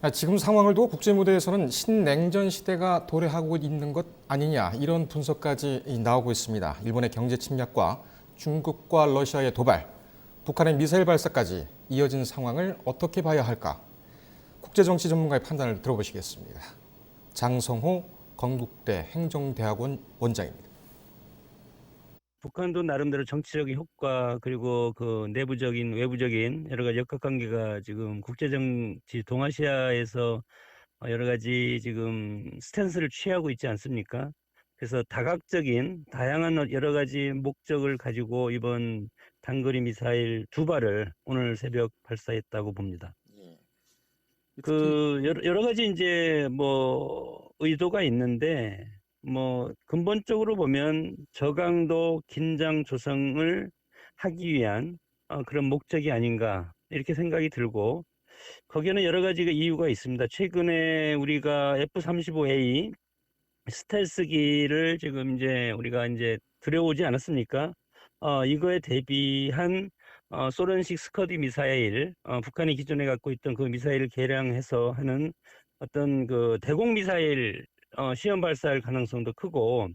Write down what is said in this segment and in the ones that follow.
지금 상황을 두고 국제 무대에서는 신냉전 시대가 도래하고 있는 것 아니냐 이런 분석까지 나오고 있습니다. 일본의 경제 침략과 중국과 러시아의 도발, 북한의 미사일 발사까지 이어진 상황을 어떻게 봐야 할까? 국제정치 전문가의 판단을 들어보시겠습니다. 장성호 건국대 행정대학원 원장입니다. 북한도 나름대로 정치적인 효과 그리고 그 내부적인 외부적인 여러 가지 역학관계가 지금 국제정치 동아시아에서 여러 가지 지금 스탠스를 취하고 있지 않습니까? 그래서 다각적인 다양한 여러 가지 목적을 가지고 이번 단거리 미사일 두 발을 오늘 새벽 발사했다고 봅니다. 예. 특히 그 여러 가지 이제 뭐 의도가 있는데 뭐 근본적으로 보면 저강도 긴장 조성을 하기 위한 그런 목적이 아닌가 이렇게 생각이 들고 거기에는 여러 가지 이유가 있습니다. 최근에 우리가 F-35A 스텔스기를 지금 이제 우리가 이제 들여오지 않았습니까? 이거에 대비한 소련식 스커디 미사일, 북한이 기존에 갖고 있던 그 미사일을 개량해서 하는 어떤 그 대공 미사일 시험 발사할 가능성도 크고,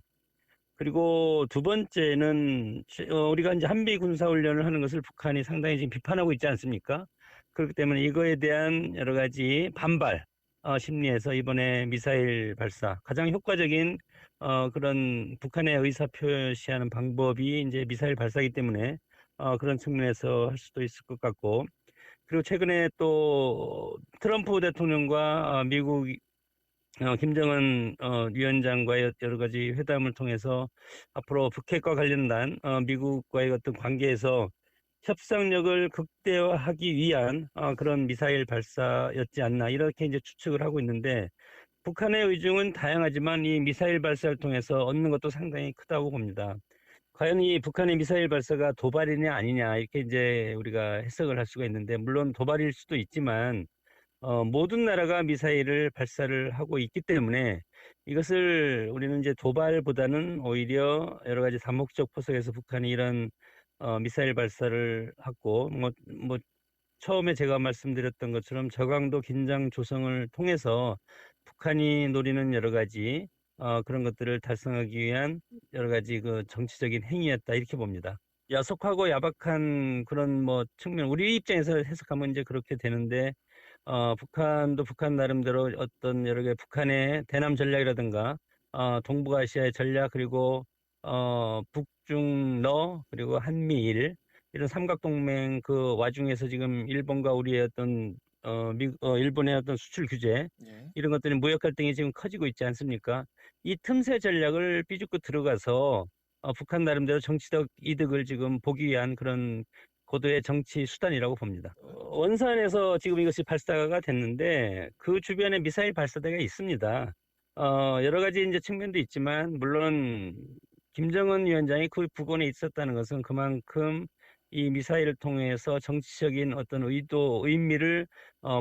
그리고 두 번째는 우리가 이제 한미 군사 훈련을 하는 것을 북한이 상당히 지금 비판하고 있지 않습니까? 그렇기 때문에 이거에 대한 여러 가지 반발 심리에서 이번에 미사일 발사 가장 효과적인 그런 북한의 의사 표시하는 방법이 이제 미사일 발사이기 때문에 그런 측면에서 할 수도 있을 것 같고, 그리고 최근에 또 트럼프 대통령과 미국 김정은 위원장과의 여러 가지 회담을 통해서 앞으로 북핵과 관련된 미국과의 어떤 관계에서 협상력을 극대화하기 위한 그런 미사일 발사였지 않나 이렇게 이제 추측을 하고 있는데, 북한의 의중은 다양하지만 이 미사일 발사를 통해서 얻는 것도 상당히 크다고 봅니다. 과연 이 북한의 미사일 발사가 도발이냐 아니냐 이렇게 이제 우리가 해석을 할 수가 있는데, 물론 도발일 수도 있지만 모든 나라가 미사일을 발사를 하고 있기 때문에 이것을 우리는 이제 도발보다는 오히려 여러 가지 다목적 포석에서 북한이 이런 미사일 발사를 하고 뭐 처음에 제가 말씀드렸던 것처럼 저강도 긴장 조성을 통해서 북한이 노리는 여러 가지 그런 것들을 달성하기 위한 여러 가지 그 정치적인 행위였다 이렇게 봅니다. 야속하고 야박한 그런 뭐 측면, 우리 입장에서 해석하면 이제 그렇게 되는데 북한도 북한 나름대로 어떤 여러 개 북한의 대남 전략이라든가 동북아시아의 전략 그리고 북중러 그리고 한미일 이런 삼각동맹 그 와중에서 지금 일본과 우리의 어떤 일본의 어떤 수출 규제 예. 이런 것들이 무역 갈등이 지금 커지고 있지 않습니까? 이 틈새 전략을 비집고 들어가서 북한 나름대로 정치적 이득을 지금 보기 위한 그런 고도의 정치 수단이라고 봅니다. 원산에서 지금 이것이 발사가 됐는데 그 주변에 미사일 발사대가 있습니다. 여러 가지 이제 측면도 있지만 물론 김정은 위원장이 그 부근에 있었다는 것은 그만큼 이 미사일을 통해서 정치적인 어떤 의도, 의미를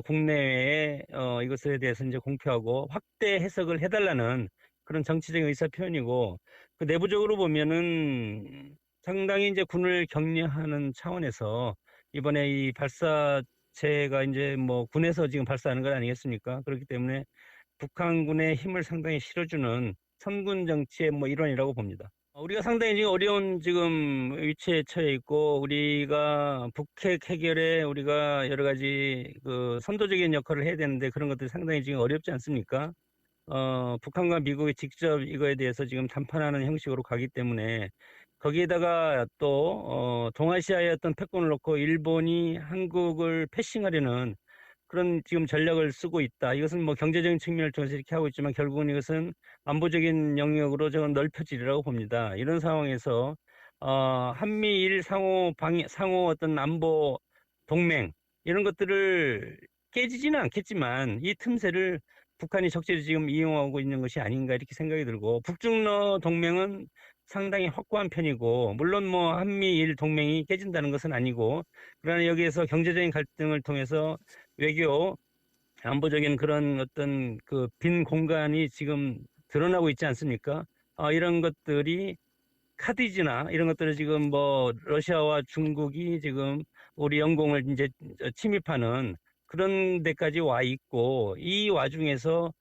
국내외에 이것에 대해서 이제 공표하고 확대 해석을 해달라는 그런 정치적인 의사 표현이고, 그 내부적으로 보면은 상당히 이제 군을 격려하는 차원에서 이번에 이 발사체가 이제 뭐 군에서 지금 발사하는 것 아니겠습니까? 그렇기 때문에 북한군의 힘을 상당히 실어주는 선군 정치의 뭐 일환이라고 봅니다. 우리가 상당히 지금 어려운 지금 위치에 처해 있고, 우리가 북핵 해결에 우리가 여러 가지 그 선도적인 역할을 해야 되는데 그런 것들이 상당히 지금 어렵지 않습니까? 북한과 미국이 직접 이거에 대해서 지금談判하는 형식으로 가기 때문에 거기에다가 또 동아시아의 어떤 패권을 놓고 일본이 한국을 패싱하려는 그런 지금 전략을 쓰고 있다. 이것은 뭐 경제적인 측면을 통해서 이렇게 하고 있지만 결국은 이것은 안보적인 영역으로 저는 넓혀지리라고 봅니다. 이런 상황에서 한미일 상호 어떤 안보 동맹 이런 것들을 깨지지는 않겠지만 이 틈새를 북한이 적절히 지금 이용하고 있는 것이 아닌가 이렇게 생각이 들고, 북중러 동맹은 상당히 확고한 편이고 물론 뭐 한미일 동맹이 깨진다는 것은 아니고, 그러나 여기에서 경제적인 갈등을 통해서 외교 안보적인 그런 어떤 그 빈 공간이 지금 드러나고 있지 않습니까? 이런 것들이 카디지나 이런 것들을 지금 뭐 러시아와 중국이 지금 우리 영공을 이제 침입하는 그런 데까지 와 있고, 이 와중에서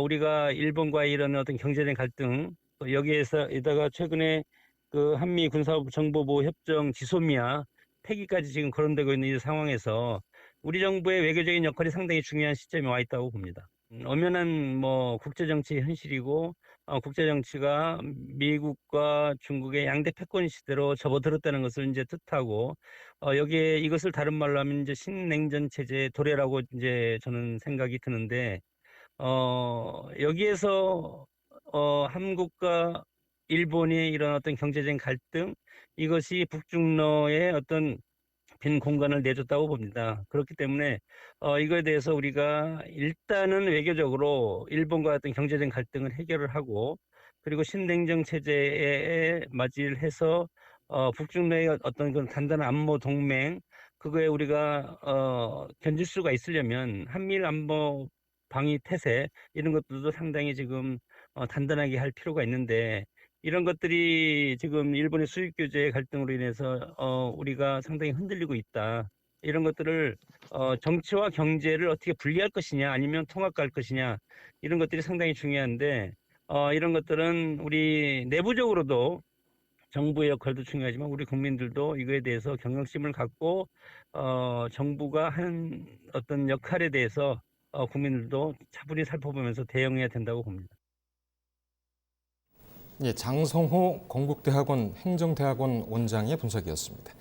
우리가 일본과의 이런 어떤 경제적 갈등, 또 여기에다가 최근에 그 한미 군사정보보호 협정 지소미아 폐기까지 지금 거론되고 있는 이 상황에서 우리 정부의 외교적인 역할이 상당히 중요한 시점에 와 있다고 봅니다. 엄연한 뭐 국제정치 현실이고, 국제정치가 미국과 중국의 양대 패권 시대로 접어들었다는 것을 이제 뜻하고, 여기에 이것을 다른 말로 하면 이제 신냉전 체제의 도래라고 이제 저는 생각이 드는데, 여기에서 한국과 일본의 이런 어떤 경제적인 갈등, 이것이 북중러의 어떤 빈 공간을 내줬다고 봅니다. 그렇기 때문에 이거에 대해서 우리가 일단은 외교적으로 일본과 어떤 경제적 갈등을 해결을 하고, 그리고 신냉전 체제에 맞이해서 북중러의 어떤 그런 단단한 안보 동맹, 그거에 우리가 견질 수가 있으려면 한미일 안보 방위 태세, 이런 것들도 상당히 지금 단단하게 할 필요가 있는데, 이런 것들이 지금 일본의 수입 규제 갈등으로 인해서 우리가 상당히 흔들리고 있다. 이런 것들을 정치와 경제를 어떻게 분리할 것이냐, 아니면 통합할 것이냐, 이런 것들이 상당히 중요한데, 이런 것들은 우리 내부적으로도 정부의 역할도 중요하지만 우리 국민들도 이거에 대해서 경각심을 갖고 정부가 한 어떤 역할에 대해서 국민들도 차분히 살펴보면서 대응해야 된다고 봅니다. 예, 장성호 건국대학원 행정대학원 원장의 분석이었습니다.